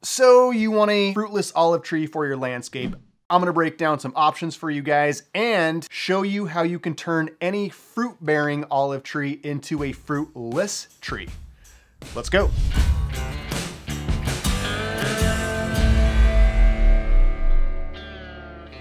So you want a fruitless olive tree for your landscape. I'm gonna break down some options for you guys and show you how you can turn any fruit-bearing olive tree into a fruitless tree. Let's go.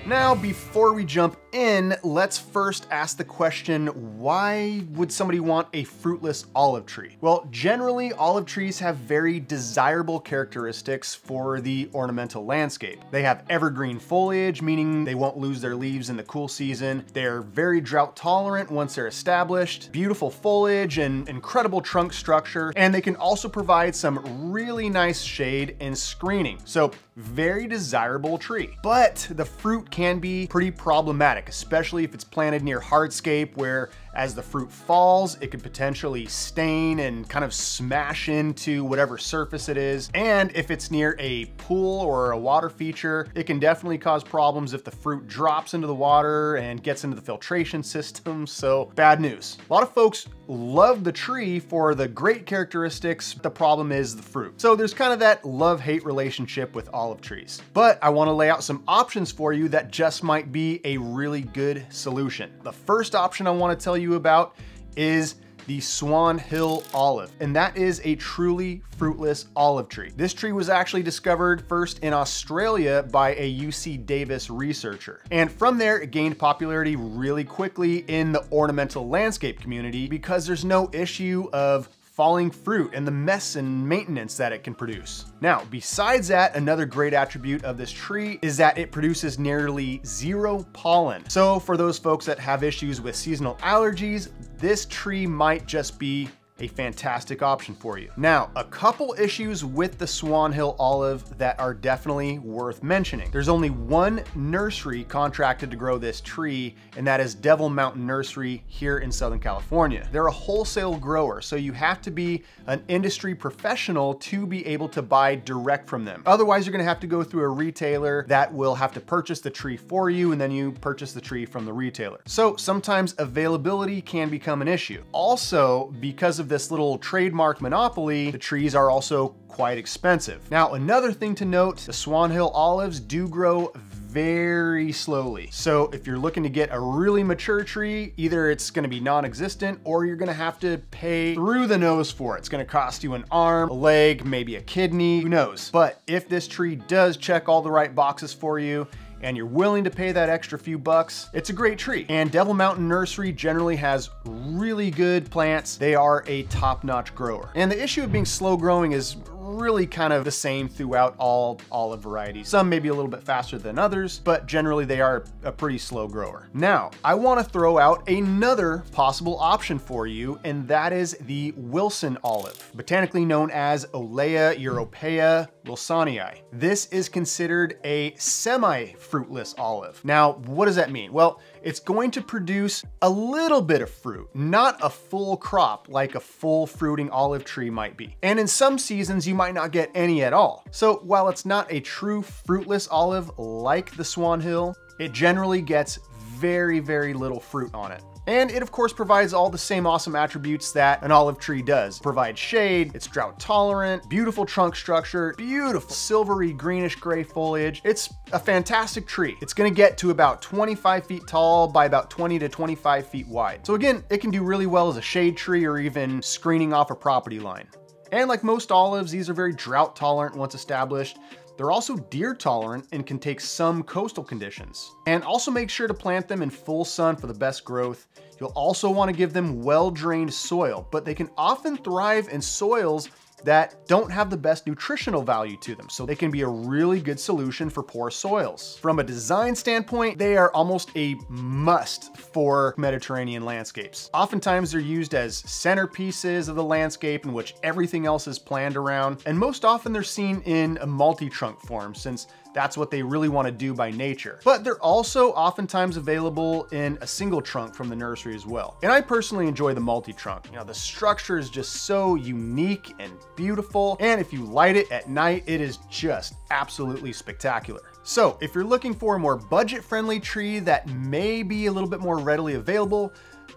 Now, before we jump in, let's first ask the question, why would somebody want a fruitless olive tree? Well, generally, olive trees have very desirable characteristics for the ornamental landscape. They have evergreen foliage, meaning they won't lose their leaves in the cool season. They're very drought tolerant once they're established, beautiful foliage and incredible trunk structure, and they can also provide some really nice shade and screening. So, very desirable tree. But the fruit can be pretty problematic, especially if it's planted near hardscape where as the fruit falls, it could potentially stain and kind of smash into whatever surface it is. And if it's near a pool or a water feature, it can definitely cause problems if the fruit drops into the water and gets into the filtration system. So bad news. A lot of folks love the tree for the great characteristics. The problem is the fruit. So there's kind of that love-hate relationship with olive trees. But I want to lay out some options for you that just might be a really good solution. The first option I want to tell you about is the Swan Hill Olive, and that is a truly fruitless olive tree. This tree was actually discovered first in Australia by a UC Davis researcher. And from there, it gained popularity really quickly in the ornamental landscape community because there's no issue of falling fruit and the mess and maintenance that it can produce. Now, besides that, another great attribute of this tree is that it produces nearly zero pollen. So for those folks that have issues with seasonal allergies, this tree might just be a fantastic option for you. Now, a couple issues with the Swan Hill Olive that are definitely worth mentioning. There's only one nursery contracted to grow this tree, and that is Devil Mountain Nursery here in Southern California. They're a wholesale grower, so you have to be an industry professional to be able to buy direct from them. Otherwise, you're gonna have to go through a retailer that will have to purchase the tree for you, and then you purchase the tree from the retailer. So sometimes availability can become an issue. Also, because of this little trademark monopoly, the trees are also quite expensive. Now, another thing to note, the Swan Hill olives do grow very slowly. So if you're looking to get a really mature tree, either it's gonna be non-existent or you're gonna have to pay through the nose for it. It's gonna cost you an arm, a leg, maybe a kidney, who knows? But if this tree does check all the right boxes for you, and you're willing to pay that extra few bucks, it's a great tree. And Devil Mountain Nursery generally has really good plants. They are a top-notch grower. And the issue of being slow growing is really kind of the same throughout all olive varieties. Some may be a little bit faster than others, but generally they are a pretty slow grower. Now, I want to throw out another possible option for you, and that is the Wilson olive, botanically known as Olea, europaea, Wilsonii. This is considered a semi-fruitless olive. Now, what does that mean? Well, it's going to produce a little bit of fruit, not a full crop like a full fruiting olive tree might be. And in some seasons, you might not get any at all. So while it's not a true fruitless olive like the Swan Hill, it generally gets very, very little fruit on it. And it of course provides all the same awesome attributes that an olive tree does. It provides shade, it's drought tolerant, beautiful trunk structure, beautiful silvery greenish gray foliage. It's a fantastic tree. It's gonna get to about 25 feet tall by about 20 to 25 feet wide. So again, it can do really well as a shade tree or even screening off a property line. And like most olives, these are very drought tolerant once established. They're also deer tolerant and can take some coastal conditions. And also make sure to plant them in full sun for the best growth. You'll also want to give them well-drained soil, but they can often thrive in soils that don't have the best nutritional value to them, so they can be a really good solution for poor soils. From a design standpoint, they are almost a must for Mediterranean landscapes. Oftentimes they're used as centerpieces of the landscape in which everything else is planned around, and most often they're seen in a multi-trunk form since that's what they really want to do by nature. But they're also oftentimes available in a single trunk from the nursery as well. And I personally enjoy the multi-trunk. You know, the structure is just so unique and beautiful. And if you light it at night, it is just absolutely spectacular. So if you're looking for a more budget-friendly tree that may be a little bit more readily available,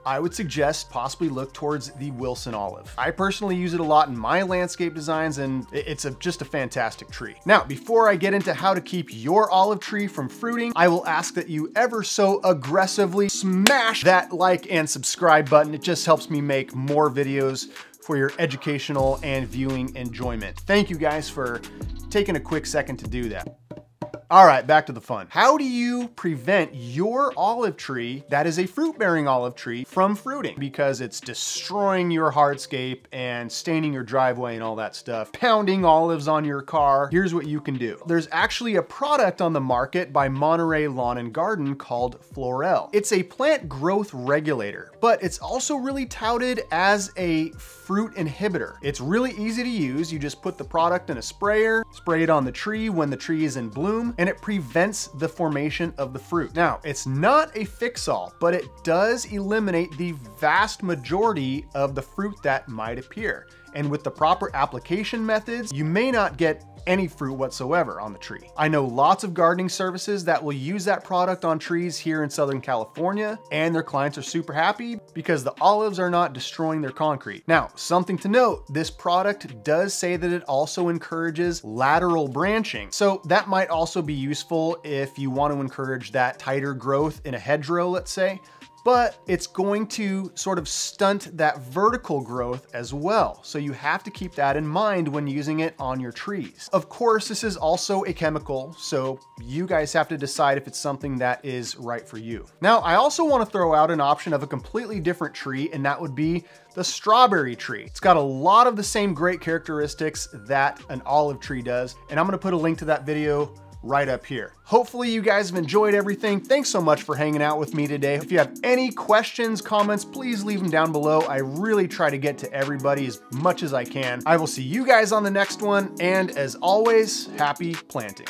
I would suggest possibly look towards the Wilson olive. I personally use it a lot in my landscape designs, and it's just a fantastic tree. Now, before I get into how to keep your olive tree from fruiting, I will ask that you ever so aggressively smash that like and subscribe button. It just helps me make more videos for your educational and viewing enjoyment. Thank you guys for taking a quick second to do that. All right, back to the fun. How do you prevent your olive tree that is a fruit-bearing olive tree from fruiting? Because it's destroying your hardscape and staining your driveway and all that stuff, pounding olives on your car. Here's what you can do. There's actually a product on the market by Monterey Lawn and Garden called Florel. It's a plant growth regulator, but it's also really touted as a fruit inhibitor. It's really easy to use. You just put the product in a sprayer, spray it on the tree when the tree is in bloom, and it prevents the formation of the fruit. Now, it's not a fix-all, but it does eliminate the vast majority of the fruit that might appear. And with the proper application methods, you may not get any fruit whatsoever on the tree. I know lots of gardening services that will use that product on trees here in Southern California, and their clients are super happy because the olives are not destroying their concrete. Now, something to note, this product does say that it also encourages lateral branching. So that might also be useful if you want to encourage that tighter growth in a hedgerow, let's say. But it's going to sort of stunt that vertical growth as well. So you have to keep that in mind when using it on your trees. Of course, this is also a chemical, so you guys have to decide if it's something that is right for you. Now, I also want to throw out an option of a completely different tree, and that would be the strawberry tree. It's got a lot of the same great characteristics that an olive tree does, and I'm going to put a link to that video right up here. Hopefully you guys have enjoyed everything. Thanks so much for hanging out with me today. If you have any questions, comments, please leave them down below. I really try to get to everybody as much as I can. I will see you guys on the next one, and as always, happy planting.